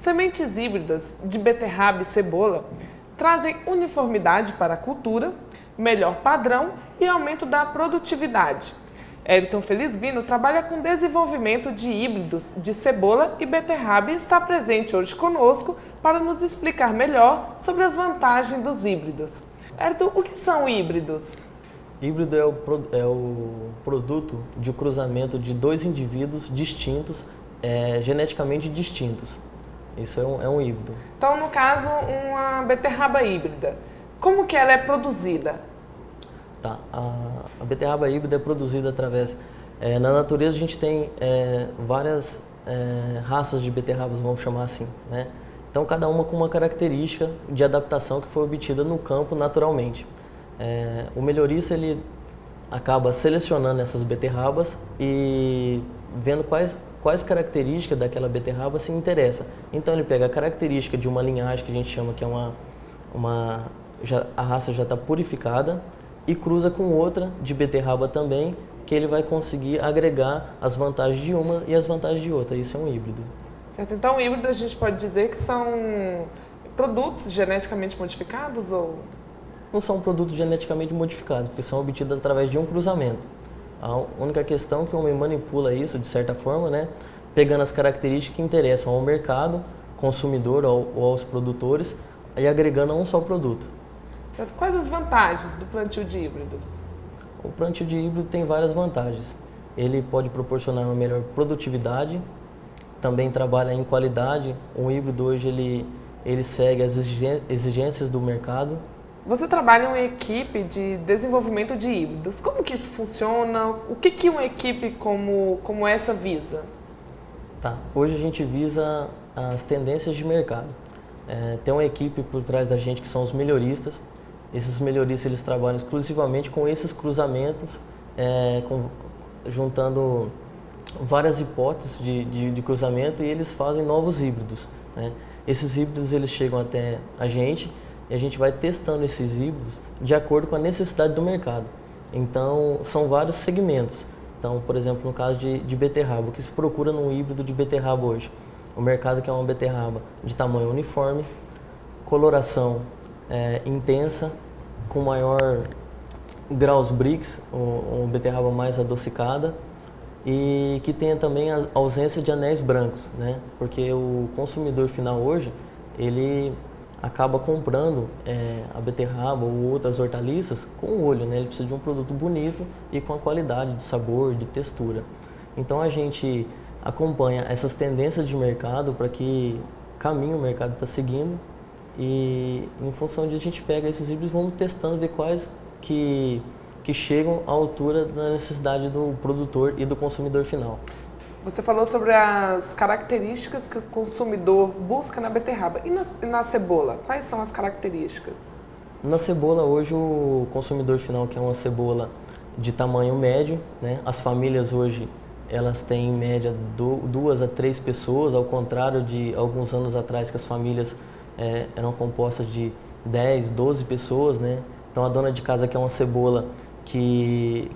sementes híbridas de beterraba e cebola trazem uniformidade para a cultura, melhor padrão e aumento da produtividade. Ayrton Felizbino trabalha com desenvolvimento de híbridos de cebola e beterraba e está presente hoje conosco para nos explicar melhor sobre as vantagens dos híbridos. Ayrton, o que são híbridos? Híbrido é o produto de cruzamento de dois indivíduos distintos, geneticamente distintos. Isso é um híbrido. Então, no caso, uma beterraba híbrida, como que ela é produzida? Tá. A beterraba híbrida é produzida através... na natureza a gente tem várias raças de beterrabas, vamos chamar assim, né? Então, cada uma com uma característica de adaptação que foi obtida no campo naturalmente. O melhorista ele acaba selecionando essas beterrabas e vendo quais características daquela beterraba se interessa. Então ele pega a característica de uma linhagem que a gente chama que é a raça já está purificada e cruza com outra de beterraba também, que ele vai conseguir agregar as vantagens de uma e as vantagens de outra. Isso é um híbrido. Certo. Então, o híbrido a gente pode dizer que são produtos geneticamente modificados ou... Não são produtos geneticamente modificados, porque são obtidos através de um cruzamento. A única questão é que o homem manipula isso, de certa forma, né, pegando as características que interessam ao mercado, consumidor ou aos produtores, e agregando a um só produto. Certo. Quais as vantagens do plantio de híbridos? O plantio de híbrido tem várias vantagens. Ele pode proporcionar uma melhor produtividade, também trabalha em qualidade. Um híbrido hoje ele segue as exigências do mercado. Você trabalha em uma equipe de desenvolvimento de híbridos. Como que isso funciona? O que uma equipe como essa visa? Tá. Hoje a gente visa as tendências de mercado. Tem uma equipe por trás da gente que são os melhoristas. Esses melhoristas eles trabalham exclusivamente com esses cruzamentos, juntando várias hipóteses de cruzamento, e eles fazem novos híbridos, né? Esses híbridos eles chegam até a gente e a gente vai testando esses híbridos de acordo com a necessidade do mercado. Então, são vários segmentos. Então, por exemplo, no caso de beterraba, o que se procura num híbrido de beterraba hoje? O mercado quer uma beterraba de tamanho uniforme, coloração intensa, com maior graus Brix, uma beterraba mais adocicada, e que tenha também a ausência de anéis brancos, né? Porque o consumidor final hoje, ele acaba comprando a beterraba ou outras hortaliças com o olho, né? Ele precisa de um produto bonito e com a qualidade de sabor, de textura. Então a gente acompanha essas tendências de mercado para que caminho o mercado está seguindo, e em função disso a gente pega esses híbridos e vamos testando, ver quais que chegam à altura da necessidade do produtor e do consumidor final. Você falou sobre as características que o consumidor busca na beterraba. E na cebola? Quais são as características? Na cebola, hoje o consumidor final quer uma cebola de tamanho médio, né? As famílias hoje elas têm em média 2 a 3 pessoas, ao contrário de alguns anos atrás que as famílias eram compostas de 10, 12 pessoas, né? Então a dona de casa quer uma cebola que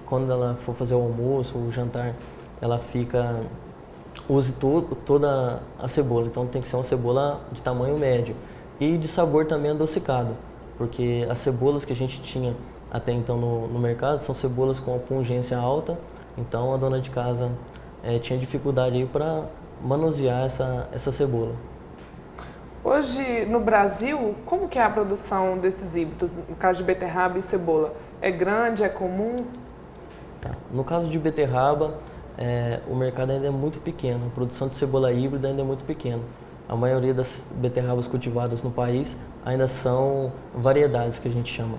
quando ela for fazer o almoço, o jantar, ela use toda a cebola. Então tem que ser uma cebola de tamanho médio e de sabor também adocicado, porque as cebolas que a gente tinha até então no mercado são cebolas com uma pungência alta, então a dona de casa tinha dificuldade aí para manusear essa cebola. Hoje, no Brasil, como que é a produção desses híbridos, no caso de beterraba e cebola? É grande, é comum? Tá. No caso de beterraba, o mercado ainda é muito pequeno, a produção de cebola híbrida ainda é muito pequena. A maioria das beterrabas cultivadas no país ainda são variedades que a gente chama,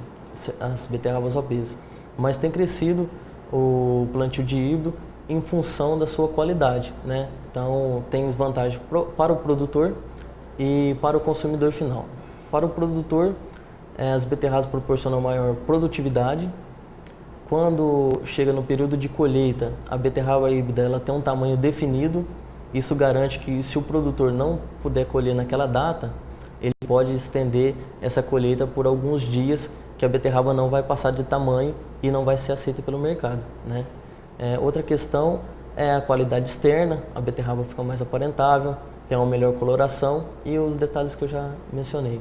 as beterrabas obesas. Mas tem crescido o plantio de híbrido em função da sua qualidade, né? Então tem vantagem para o produtor e para o consumidor final. Para o produtor, as beterrabas proporcionam maior produtividade. Quando chega no período de colheita, a beterraba híbrida ela tem um tamanho definido. Isso garante que, se o produtor não puder colher naquela data, ele pode estender essa colheita por alguns dias, que a beterraba não vai passar de tamanho e não vai ser aceita pelo mercado, né? Outra questão é a qualidade externa. A beterraba fica mais aparentável, tem uma melhor coloração e os detalhes que eu já mencionei.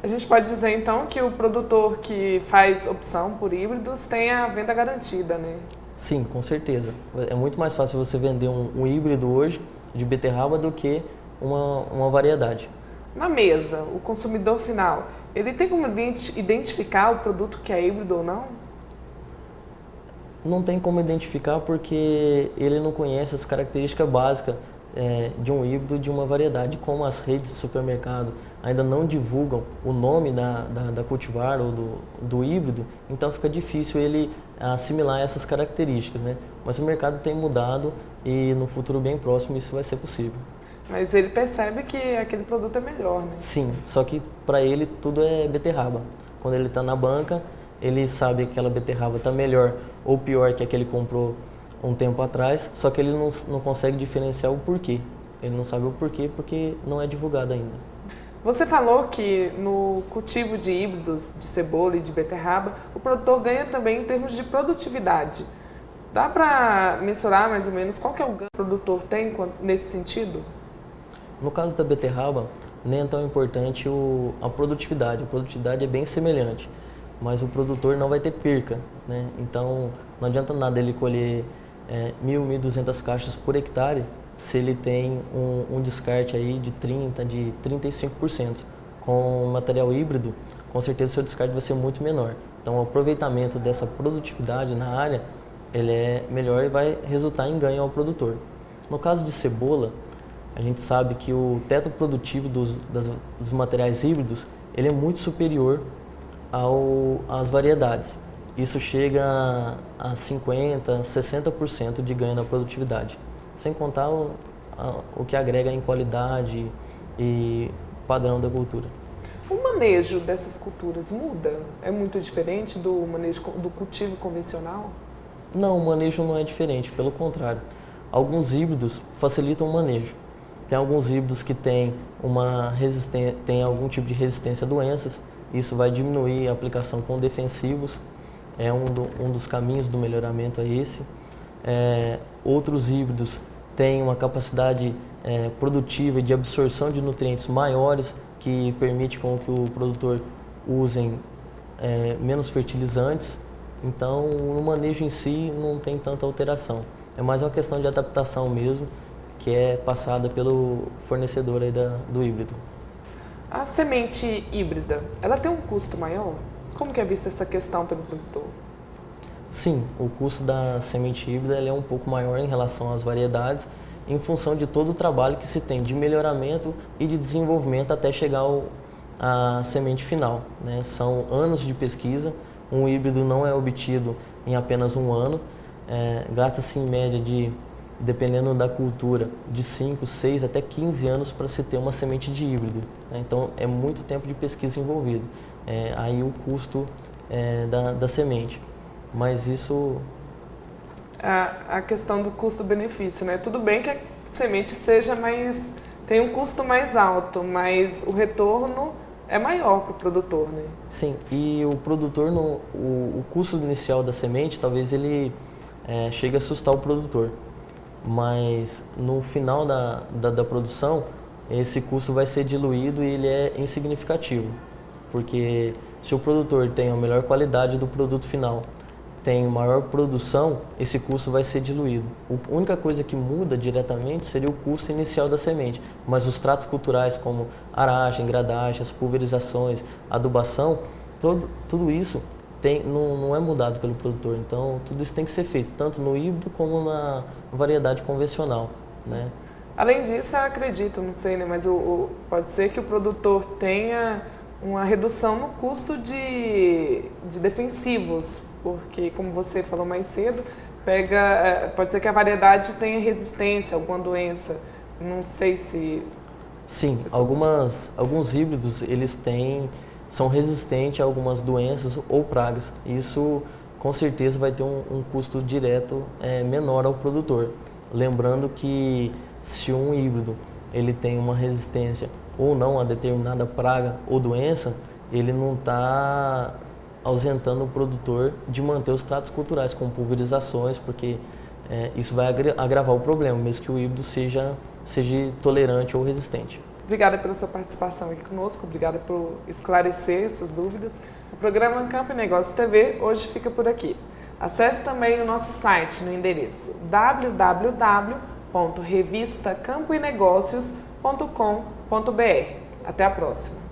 A gente pode dizer então que o produtor que faz opção por híbridos tem a venda garantida, né? Sim, com certeza. É muito mais fácil você vender um híbrido hoje de beterraba do que uma variedade. Na mesa, o consumidor final, ele tem como identificar o produto que é híbrido ou não? Não tem como identificar porque ele não conhece as características básicas de um híbrido de uma variedade, como as redes de supermercado ainda não divulgam o nome da cultivar ou do híbrido, então fica difícil ele assimilar essas características, né? Mas o mercado tem mudado e no futuro bem próximo isso vai ser possível. Mas ele percebe que aquele produto é melhor, né? Sim, só que para ele tudo é beterraba. Quando ele está na banca, ele sabe que aquela beterraba está melhor ou pior que a que ele comprou um tempo atrás, só que ele não consegue diferenciar o porquê. Ele não sabe o porquê porque não é divulgado ainda. Você falou que no cultivo de híbridos de cebola e de beterraba, o produtor ganha também em termos de produtividade. Dá para mensurar mais ou menos qual que é o ganho que o produtor tem nesse sentido? No caso da beterraba, nem é tão importante a produtividade. A produtividade é bem semelhante, mas o produtor não vai ter perca, né? Então, não adianta nada ele colher 1.000, 1.200 caixas por hectare se ele tem um descarte aí de 30%, de 35%. Com material híbrido, com certeza seu descarte vai ser muito menor. Então, o aproveitamento dessa produtividade na área, ele é melhor e vai resultar em ganho ao produtor. No caso de cebola, a gente sabe que o teto produtivo dos materiais híbridos, ele é muito superior às variedades. Isso chega a 50%, 60% de ganho na produtividade. Sem contar o que agrega em qualidade e padrão da cultura. O manejo dessas culturas muda? É muito diferente do manejo do cultivo convencional? Não, o manejo não é diferente, pelo contrário. Alguns híbridos facilitam o manejo. Tem alguns híbridos que têm tem algum tipo de resistência a doenças, isso vai diminuir a aplicação com defensivos, é um dos caminhos do melhoramento é esse. Outros híbridos têm uma capacidade produtiva e de absorção de nutrientes maiores, que permite com que o produtor usem menos fertilizantes. Então, no manejo em si não tem tanta alteração. É mais uma questão de adaptação mesmo, que é passada pelo fornecedor aí do híbrido. A semente híbrida, ela tem um custo maior? Como que é vista essa questão pelo produtor? Sim, o custo da semente híbrida é um pouco maior em relação às variedades, em função de todo o trabalho que se tem de melhoramento e de desenvolvimento até chegar à semente final, né? São anos de pesquisa, um híbrido não é obtido em apenas um ano, gasta-se em média dependendo da cultura, de 5, 6 até 15 anos para se ter uma semente de híbrido, né? Então é muito tempo de pesquisa envolvido, aí o custo da semente. Mas isso... A questão do custo-benefício, né? Tudo bem que a semente tem um custo mais alto, mas o retorno é maior para o produtor, né? Sim, e o produtor, o custo inicial da semente, talvez ele chegue a assustar o produtor. Mas no final da produção, esse custo vai ser diluído e ele é insignificativo. Porque se o produtor tem a melhor qualidade do produto final, tem maior produção, esse custo vai ser diluído. A única coisa que muda diretamente seria o custo inicial da semente, mas os tratos culturais como aragem, gradagem, as pulverizações, adubação, tudo isso não é mudado pelo produtor. Então, tudo isso tem que ser feito, tanto no híbrido como na variedade convencional, né? Além disso, eu acredito, não sei, né, mas pode ser que o produtor tenha uma redução no custo de defensivos, porque, como você falou mais cedo, pode ser que a variedade tenha resistência a alguma doença. Não sei se... Sim, alguns híbridos são resistentes a algumas doenças ou pragas. Isso, com certeza, vai ter um custo direto menor ao produtor. Lembrando que se um híbrido ele tem uma resistência ou não a determinada praga ou doença, ele não está ausentando o produtor de manter os tratos culturais com pulverizações, porque isso vai agravar o problema, mesmo que o híbrido seja seja tolerante ou resistente. Obrigada pela sua participação aqui conosco, obrigada por esclarecer essas dúvidas. O programa Campo e Negócios TV hoje fica por aqui. Acesse também o nosso site no endereço www.revistacampoenegócios.com.br. Até a próxima!